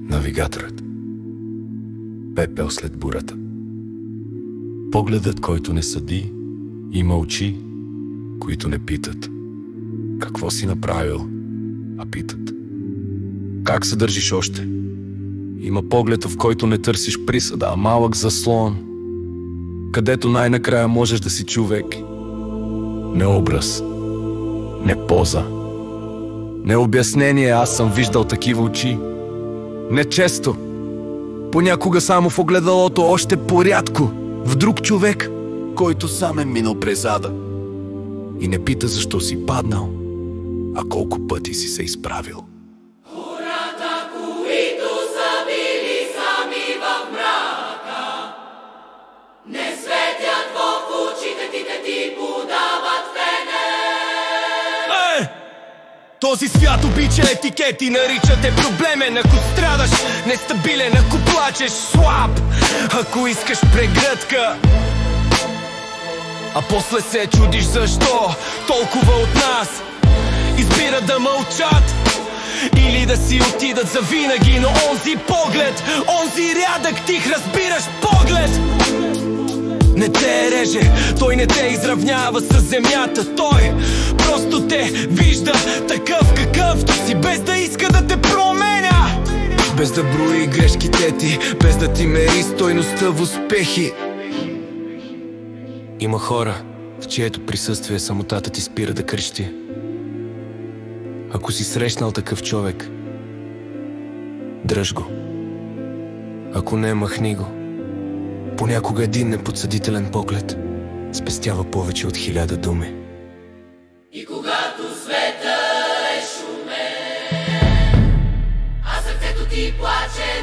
Навигаторът. Пепел след бурата. Погледът, който не съди, има очи, които не питат какво си направил, а питат как се държиш още. Има поглед, в който не търсиш присъда, а малък заслон, където най-накрая можеш да си човек. Не образ, не поза, не обяснение. Аз съм виждал такива очи. Не често, понякога само в огледалото, още порядко, в друг човек, който сам е минал през ада и не пита защо си паднал, а колко пъти си се изправил. Хората, които са били сами в мрака, не светят в очите ти, те ти подават фенер. Този свят обича етикети, нарича те проблемен. Ако страдаш, нестабилен, ако плачеш, слаб, ако искаш прегръдка, а после се чудиш защо толкова от нас избират да мълчат или да си отидат завинаги. Но онзи поглед, онзи рядък тих, разбираш, поглед не те реже, той не те изравнява с земята. Той просто те вижда такъв какъвто си, без да иска да те променя, без да брои грешките ти, без да ти мери стойността в успехи. Има хора, в чието присъствие самотата ти спира да крещи. Ако си срещнал такъв човек, дръж го. Ако не, махни го. Понякога един неподсъдителен поглед спестява повече от 1000 думи. И когато света е шумен, а сърцето ти плаче,